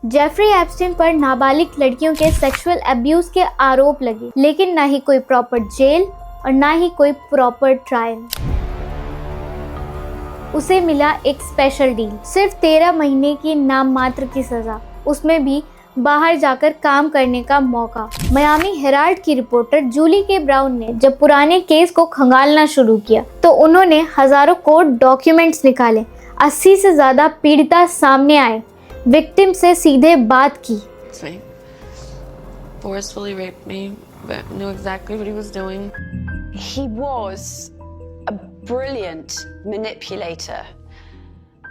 Jeffrey Epstein पर नाबालिग लड़कियों के सेक्सुअल अब्यूज के आरोप लगे, लेकिन ना ही कोई प्रॉपर जेल और ना ही कोई प्रॉपर ट्रायल। उसे मिला एक स्पेशल डील, सिर्फ 13 महीने की नाम मात्र की सजा, उसमें भी बाहर जाकर काम करने का मौका। मियामी हेराल्ड की रिपोर्टर जूली के ब्राउन ने जब पुराने केस को खंगालना शुरू किया तो उन्होंने हजारों कोर्ट डॉक्यूमेंट्स निकाले, 80 से ज्यादा पीड़िता सामने आए, विक्टिम से सीधे बात की। Forcefully raped me, but knew exactly what he was doing. He was a brilliant manipulator,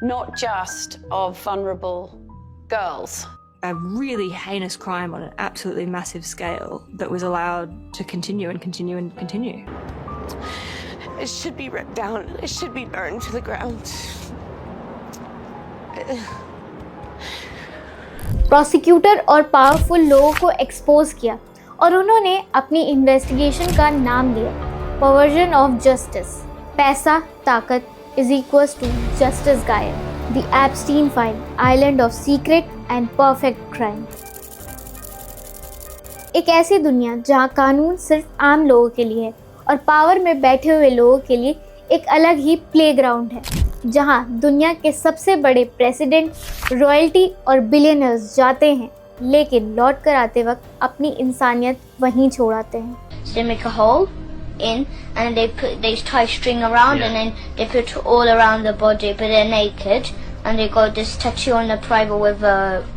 not just of vulnerable girls. A really heinous crime on an absolutely massive scale that was allowed to continue and continue and continue. It should be ripped down. It should be burned to the ground. Prosecutor और powerful लोगों को expose किया और उन्होंने अपनी investigation का नाम दिया परवर्जन ऑफ जस्टिस। पैसा ताकत इज इक्वल्स टू जस्टिस गायब, the Epstein file, island of secret and perfect crime. एक ऐसी दुनिया जहां कानून सिर्फ आम लोगों के लिए है और पावर में बैठे हुए लोगों के लिए एक अलग ही प्लेग्राउंड है, जहां दुनिया के सबसे बड़े प्रेसिडेंट, रॉयल्टी और बिलियनर्स जाते हैं, लेकिन लौट कर आते वक्त अपनी इंसानियत वहीं छोड़ आते हैं। So they make a hole in and they tie string around and then they put all around the body, but they're naked and they got this tattoo on the private with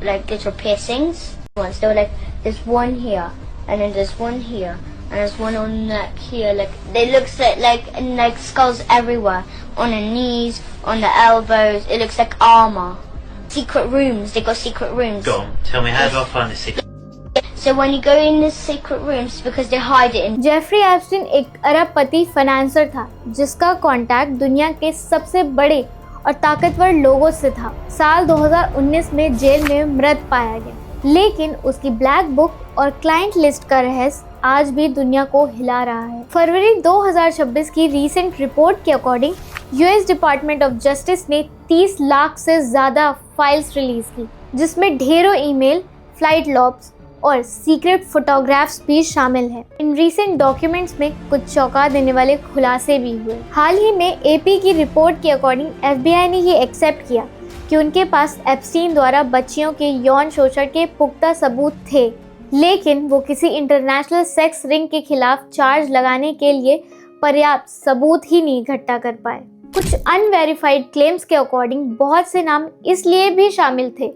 like little piercings. Once they were like, there's one here and then there's one here and there's one on the neck here. Like they looks like skulls everywhere, on the knees, on the elbows. It looks like armor. Secret rooms. They got secret rooms. Go on, tell me, how do I find the secret? So when you go in the secret rooms, because they hide it in. Jeffrey Epstein एक अरबपति financer था जिसका contact दुनिया के सबसे बड़े और ताकतवर लोगों से था। साल 2019 में जेल में मृत पाया गया, लेकिन उसकी ब्लैक बुक और क्लाइंट लिस्ट का रहस्य आज भी दुनिया को हिला रहा है। फरवरी 2026 की रीसेंट रिपोर्ट के according US department of justice ने 30 लाख से ज्यादा फाइल्स रिलीज की, जिसमें ढेरों ईमेल, फ्लाइट लॉग्स और सीक्रेट फोटोग्राफ्स भी शामिल हैं। इन रीसेंट डॉक्यूमेंट्स में कुछ चौंका देने वाले खुलासे भी हुए। हाल ही में एपी की रिपोर्ट के अकॉर्डिंग एफबीआई ने ये एक्सेप्ट किया कि उनके पास एप्स्टीन द्वारा बच्चियों के यौन शोषण के पुख्ता सबूत थे, लेकिन वो किसी इंटरनेशनल सेक्स रिंग के खिलाफ चार्ज लगाने के लिए पर्याप्त सबूत ही नहीं इकट्ठा कर पाए। कुछ अनवेरिफाइड क्लेम्स के अकॉर्डिंग बहुत से नाम इसलिए भी शामिल थे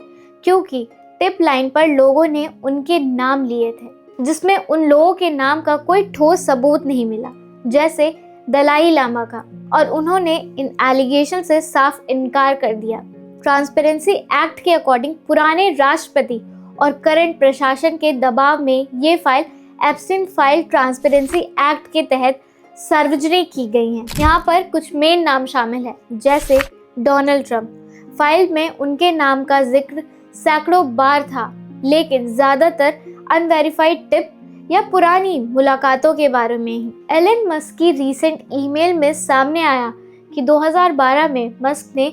क्योंकि टिप लाइन पर लोगों ने उनके नाम लिए थे, जिसमें उन लोगों के नाम का कोई ठोस सबूत नहीं मिला, जैसे दलाई लामा का, और उन्होंने इन एलिगेशन से साफ इनकार कर दिया। ट्रांसपेरेंसी एक्ट के अकॉर्डिंग पुराने राष्ट्रपति और करंट प्रशासन के दबाव में ये file Epstein file transparency act के तहत सार्वजनिक की गई हैं। यहाँ पर कुछ मेन नाम शामिल है, जैसे डोनाल्ड ट्रंप। फाइल में उनके नाम का जिक्र सैकड़ों बार था, लेकिन ज्यादातर अनवेरिफाइड टिप या पुरानी मुलाकातों के बारे में ही। एलन मस्क की रीसेंट ईमेल में सामने आया कि 2012 में मस्क ने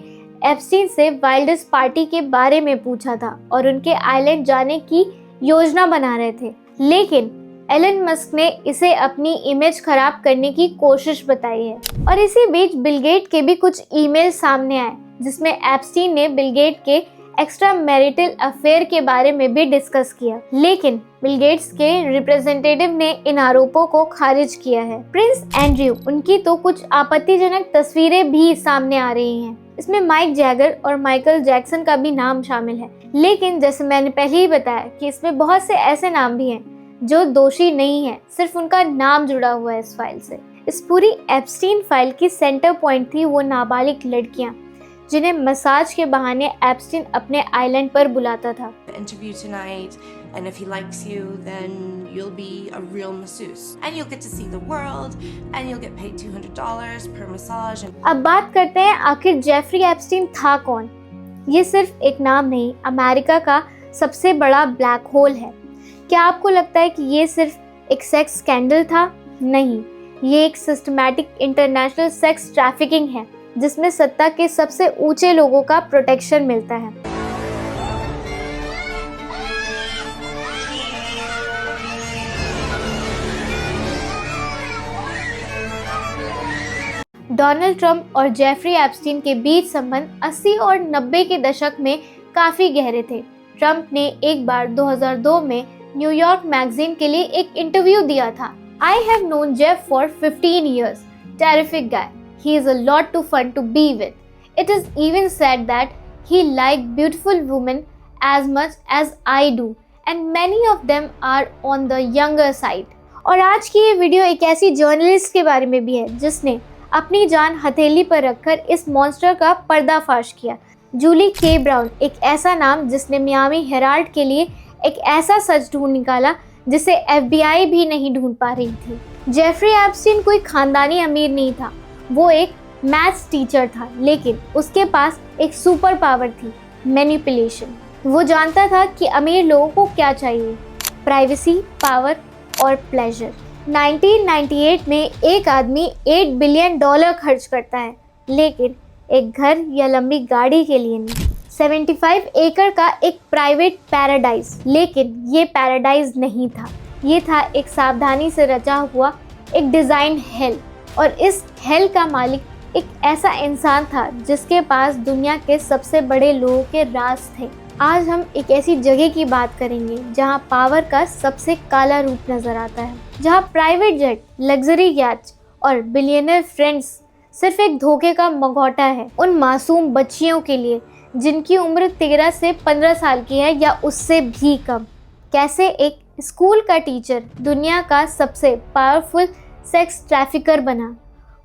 एप्स्टीन से वाइल्डर्स पार्टी के बारे में पूछा था और उनके आइलैंड जाने की योजना बना रहे थे, लेकिन एलन मस्क ने इसे अपनी इमेज खराब करने की कोशिश बताई है। और इसी बीच बिल गेट के भी कुछ ईमेल सामने आए, जिसमें एप्स्टीन ने बिल गेट के एक्स्ट्रा मैरिटल अफेयर के बारे में भी डिस्कस किया, लेकिन बिल गेट्स के रिप्रेजेंटेटिव ने इन आरोपों को खारिज किया है। प्रिंस एंड्रयू, उनकी तो कुछ आपत्तिजनक तस्वीरें भी सामने आ रही हैं। इसमें माइक जैगर और माइकल जैक्सन का भी नाम शामिल है, लेकिन जैसे मैंने पहले ही बताया कि इसमें बहुत से ऐसे नाम भी हैं जो दोषी नहीं है, सिर्फ उनका नाम जुड़ा हुआ है इस फाइल से। इस पूरी एप्स्टीन फाइल की सेंटर पॉइंट थी वो नाबालिग लड़कियां, जिन्हें मसाज के बहाने एप्स्टीन अपने आइलैंड पर बुलाता था। Interview tonight, and if he likes you, then you'll be a real masseuse, and you'll get to see the world, and you'll get paid $200 per massage. अब बात करते हैं आखिर जेफरी एप्स्टीन था कौन। ये सिर्फ एक नाम नहीं, अमेरिका का सबसे बड़ा ब्लैक होल है। क्या आपको लगता है कि ये सिर्फ एक सेक्स स्कैंडल था? नहीं, ये एक सिस्टमैटिक इंटरनेशनल सेक्स ट्रैफिकिंग है, जिसमें सत्ता के सबसे ऊंचे लोगों का प्रोटेक्शन मिलता है। डोनाल्ड ट्रंप और जेफरी एप्स्टीन के बीच संबंध 80 और 90 के दशक में काफी गहरे थे। ट्रंप ने एक बार 2002 में न्यूयॉर्क मैगजीन के लिए एक इंटरव्यू दिया था। I have known Jeff for 15 years. Terrific guy. He is a lot to fun to be with. It is even said that he likes beautiful women as much as I do, and many of them are on the younger side. और आज की ये video एक ऐसी journalist के बारे में भी है जिसने अपनी जान हथेली पर रखकर इस मॉन्स्टर का पर्दाफाश किया। जूली के ब्राउन, एक ऐसा नाम जिसने मियामी हेराल्ड के लिए एक ऐसा सच ढूंढ निकाला जिसे FBI भी नहीं ढूंढ पा रही थी। जेफरी एप्स्टीन कोई खानदानी अमीर नहीं था, वो एक मैथ्स टीचर था, लेकिन उसके पास एक सुपर पावर थी, मैनिपुलेशन। वो जानता था कि अमीर लोगों को क्या चाहिए, प्राइवेसी, पावर और प्लेजर। 1998 में एक आदमी $8 बिलियन खर्च करता है, लेकिन एक घर या लंबी गाड़ी के लिए नहीं। 75 एकड़ का एक प्राइवेट पैराडाइज, लेकिन ये पैराडाइज नहीं था, ये था एक सावधानी से रचा हुआ एक डिज़ाइन हेल। और इस हेल का मालिक एक ऐसा इंसान था जिसके पास दुनिया के सबसे बड़े लोगों के राज थे। आज हम एक ऐसी जगह की बात करेंगे जहां पावर का सबसे काला रूप नजर आता है, जहां प्राइवेट जेट, लग्जरी याच और बिलियनर फ्रेंड्स सिर्फ एक धोखे का मगौटा है उन मासूम बच्चियों के लिए जिनकी उम्र 13 से 15 साल की है या उससे भी कम। कैसे एक स्कूल का टीचर दुनिया का सबसे पावरफुल सेक्स ट्रैफिकर बना,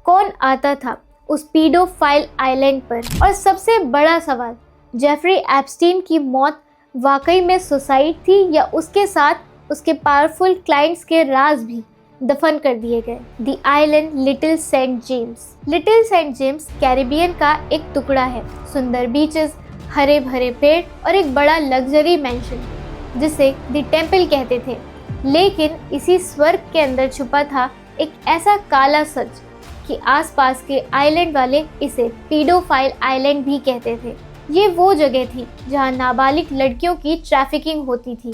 कौन आता था उस पीडोफाइल आइलैंड पर। और सबसे बड़ा सवाल, जेफरी एप्स्टीन की मौत वाकई में सुसाइड थी या उसके साथ उसके पावरफुल क्लाइंट्स के राज भी दफन कर दिए गए। The island Little Saint James. Little Saint James Caribbean का एक टुकड़ा है, सुंदर बीचेस, हरे भरे पेड़ और एक बड़ा लग्जरी मैंशन जिसे द टेम्पल कहते थे। लेकिन इसी स्वर्ग के अंदर छुपा था एक ऐसा काला सच कि आसपास के आइलैंड वाले इसे पीडोफाइल आइलैंड भी कहते थे। ये वो जगह थी जहां नाबालिग लड़कियों की ट्रैफिकिंग होती थी।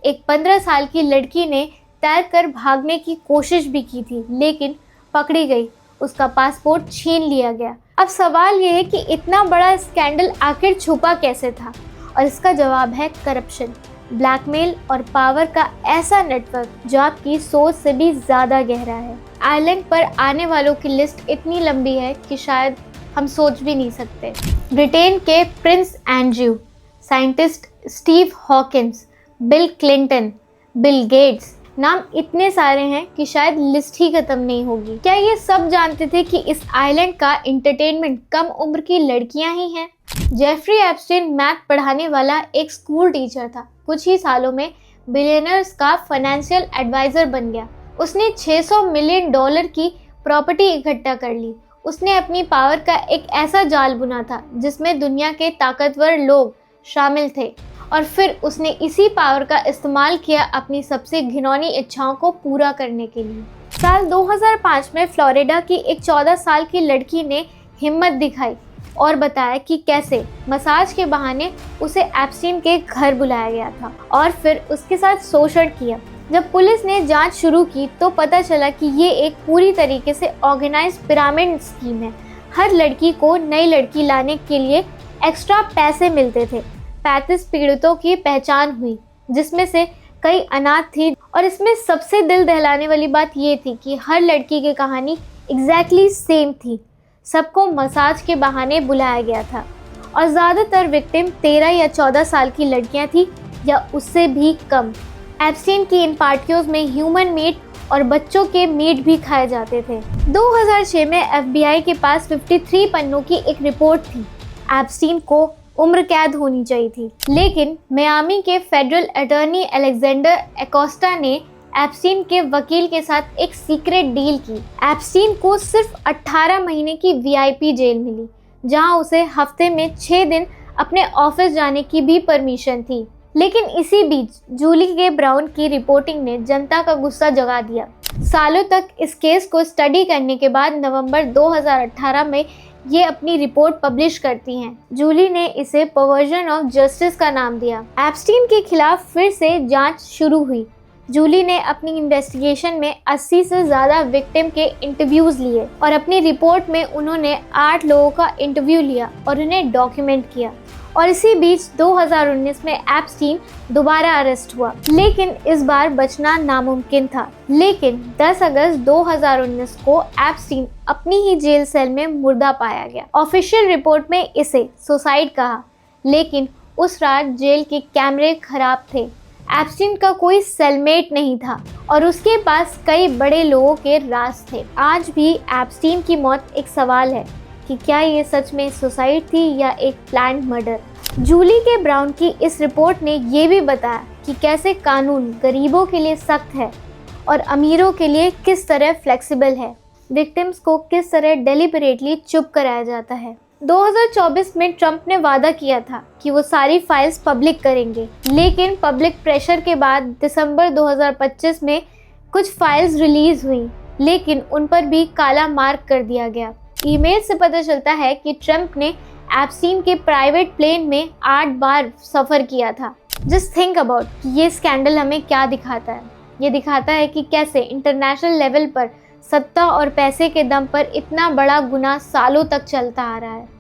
एक 15 साल की लड़की ने तैरकर भागने की कोशिश भी की थी, लेकिन पकड़ी गई, उसका पासपोर्ट छीन लिया गया। अब सवाल यह है कि इतना बड़ा स्कैंडल आखिर छुपा कैसे था, और इसका जवाब है करप्शन, ब्लैकमेल और पावर का ऐसा नेटवर्क जो आपकी सोच से भी ज़्यादा गहरा है। आइलैंड पर आने वालों की लिस्ट इतनी लंबी है कि शायद हम सोच भी नहीं सकते। ब्रिटेन के Prince Andrew, scientist Steve Hawkins, bill Clinton, Bill Gates, नाम इतने सारे हैं कि शायद लिस्ट ही खत्म नहीं होगी। क्या ये सब जानते थे कि इस आइलैंड का एंटरटेनमेंट कम उम्र की लड़कियां ही हैं? जेफरी एप्स्टीन मैथ पढ़ाने वाला एक स्कूल टीचर था। कुछ ही सालों में बिलियनर्स का फाइनेंशियल एडवाइजर बन गया। उसने $600 मिलियन की प्रॉपर्टी इकट्ठा कर ली। उसने अपनी पावर का एक ऐसा जाल बुना था जिसमें दुनिया के ताकतवर लोग शामिल थे, और फिर उसने इसी पावर का इस्तेमाल किया अपनी सबसे घिनौनी इच्छाओं को पूरा करने के लिए। साल 2005 में फ्लोरिडा की एक 14 साल की लड़की ने हिम्मत दिखाई और बताया कि कैसे मसाज के बहाने उसे एप्स्टीन के घर बुलाया गया था और फिर उसके साथ शोषण किया। जब पुलिस ने जांच शुरू की तो पता चला कि ये एक पूरी तरीके से ऑर्गेनाइज्ड पिरामिड स्कीम है। हर लड़की को नई लड़की लाने के लिए एक्स्ट्रा पैसे मिलते थे। 35 पीड़ितों की पहचान हुई जिसमें से कई अनाथ थी, और इसमें सबसे दिल दहलाने वाली बात ये थी कि हर लड़की की कहानी एग्जैक्टली सेम थी। सबको मसाज के बहाने बुलाया गया था और ज़्यादातर विक्टिम 13 या 14 साल की लड़कियां थी या उससे भी कम। एप्स्टीन की इन पार्टियों में ह्यूमन मीट और बच्चों के मीट भी खाए जाते थे। 2006 में FBI के पास 53 पन्नों की एक रिपोर्ट थी। एप्स्टीन को उम्र कैद होनी चाहिए थी, लेकिन मियामी के फेडरल अटॉर्नी अलेक्जेंडर एकोस्टा ने एप्स्टीन के वकील के साथ एक सीक्रेट डील की। एप्स्टीन को सिर्फ 18 महीने की VIP जेल मिली, जहां उसे हफ्ते में 6 दिन अपने ऑफिस जाने की भी परमिशन थी। लेकिन इसी बीच जूली के ब्राउन की रिपोर्टिंग ने जनता का गुस्सा जगा दिया। सालों तक इस केस को स्टडी करने के बाद नवंबर 2018 में ये अपनी रिपोर्ट पब्लिश करती हैं। जूली ने इसे परवर्जन ऑफ जस्टिस का नाम दिया। एप्स्टीन के खिलाफ फिर से जांच शुरू हुई, जूली ने अपनी इन्वेस्टिगेशन में 80 से ज़्यादा विक्टिम के इंटरव्यूज़ लिए और अपनी रिपोर्ट में उन्होंने 8 लोगों का इंटरव्यू लिया और उन्हें डॉक्यूमेंट किया। और इसी बीच 2019 में एप्स्टीन दोबारा अरेस्ट हुआ, लेकिन इस बार बचना नामुमकिन था। लेकिन 10 अगस्त 2019 को एप्स्टीन अपनी ही जेल सेल में मुर्दा पाया गया। ऑफिशियल रिपोर्ट में इसे सुसाइड कहा, लेकिन उस रात जेल के कैमरे खराब थे। एप्स्टीन का कोई सेलमेट नहीं था और उसके पास कई बड़े लोगों के राज थे। आज भी एप्स्टीन की मौत एक सवाल है कि क्या ये सच में सुसाइड थी या एक प्लान्ड मर्डर। जूली के ब्राउन की इस रिपोर्ट ने ये भी बताया कि कैसे कानून गरीबों के लिए सख्त है और अमीरों के लिए किस तरह फ्लेक्सिबल है। विक्टिम्स को किस तरह डेलिबरेटली चुप कराया जाता है। 2024 में ट्रंप ने वादा किया था कि वो सारी फाइल्स पब्लिक करेंगे, लेकिन पब्लिक प्रेशर के बाद दिसंबर 2025 में कुछ फाइल्स रिलीज हुई, लेकिन उन पर भी काला मार्क कर दिया गया। ईमेल से पता चलता है कि ट्रंप ने एप्स्टीन के प्राइवेट प्लेन में 8 बार सफ़र किया था। जस्ट थिंक अबाउट ये स्कैंडल हमें क्या दिखाता है। ये दिखाता है कि कैसे इंटरनेशनल लेवल पर सत्ता और पैसे के दम पर इतना बड़ा गुनाह सालों तक चलता आ रहा है।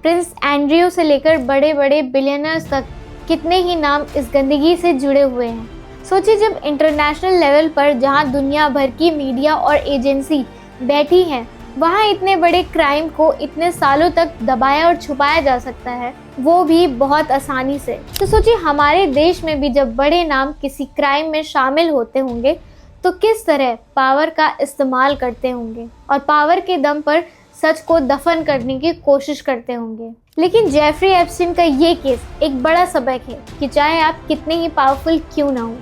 प्रिंस एंड्रयू से लेकर बड़े बड़े बिलियनर्स तक कितने ही नाम इस गंदगी से जुड़े हुए हैं। सोचिए, जब इंटरनेशनल लेवल पर जहां दुनिया भर की मीडिया और एजेंसी बैठी हैं, वहां इतने बड़े क्राइम को इतने सालों तक दबाया और छुपाया जा सकता है, वो भी बहुत आसानी से। तो सोचिए, हमारे देश में भी जब बड़े नाम किसी क्राइम में शामिल होते होंगे तो किस तरह पावर का इस्तेमाल करते होंगे और पावर के दम पर सच को दफन करने की कोशिश करते होंगे। लेकिन जेफरी एप्स्टीन का ये केस एक बड़ा सबक है कि चाहे आप कितने ही पावरफुल क्यों ना हो,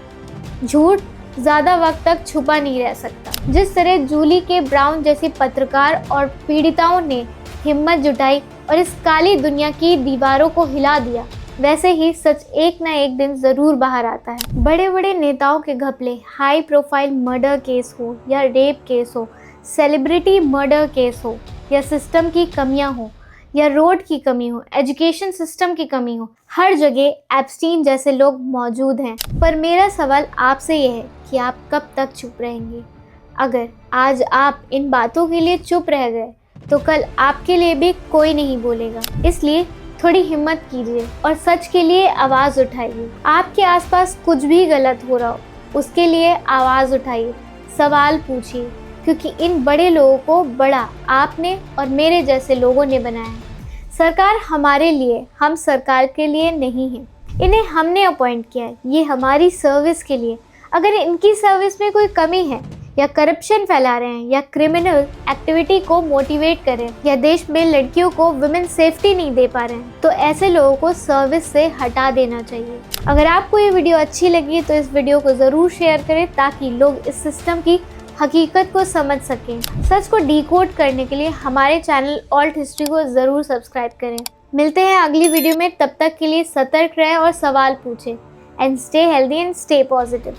झूठ ज़्यादा वक्त तक छुपा नहीं रह सकता। जिस तरह जूली के ब्राउन जैसी पत्रकार और पीड़िताओं ने हिम्मत जुटाई और इस काली दुनिया की दीवारों को हिला दिया, वैसे ही सच एक ना एक दिन ज़रूर बाहर आता है। बड़े बड़े नेताओं के घपले, हाई प्रोफाइल मर्डर केस हो या रेप केस हो, सेलिब्रिटी मर्डर केस हो या सिस्टम की कमियां हो या रोड की कमी हो, एजुकेशन सिस्टम की कमी हो, हर जगह एप्स्टीन जैसे लोग मौजूद हैं। पर मेरा सवाल आपसे यह है कि आप कब तक चुप रहेंगे? अगर आज आप इन बातों के लिए चुप रह गए तो कल आपके लिए भी कोई नहीं बोलेगा। इसलिए थोड़ी हिम्मत कीजिए और सच के लिए आवाज़ उठाइए। आपके आसपास कुछ भी गलत हो रहा हो, उसके लिए आवाज़ उठाइए, सवाल पूछिए, क्योंकि इन बड़े लोगों को बड़ा आपने और मेरे जैसे लोगों ने बनाया है। सरकार हमारे लिए, हम सरकार के लिए नहीं है। इन्हें हमने अपॉइंट किया है, ये हमारी सर्विस के लिए। अगर इनकी सर्विस में कोई कमी है या करप्शन फैला रहे हैं या क्रिमिनल एक्टिविटी को मोटिवेट कर रहे हैं या देश में लड़कियों को वुमेन सेफ्टी नहीं दे पा रहे हैं, तो ऐसे लोगों को सर्विस से हटा देना चाहिए। अगर आपको ये वीडियो अच्छी लगी तो इस वीडियो को ज़रूर शेयर करें ताकि लोग इस सिस्टम की हकीकत को समझ सकें। सच को डिकोड करने के लिए हमारे चैनल ऑल्ट हिस्ट्री को ज़रूर सब्सक्राइब करें। मिलते हैं अगली वीडियो में, तब तक के लिए सतर्क रहें और सवाल पूछें। And stay healthy and stay positive.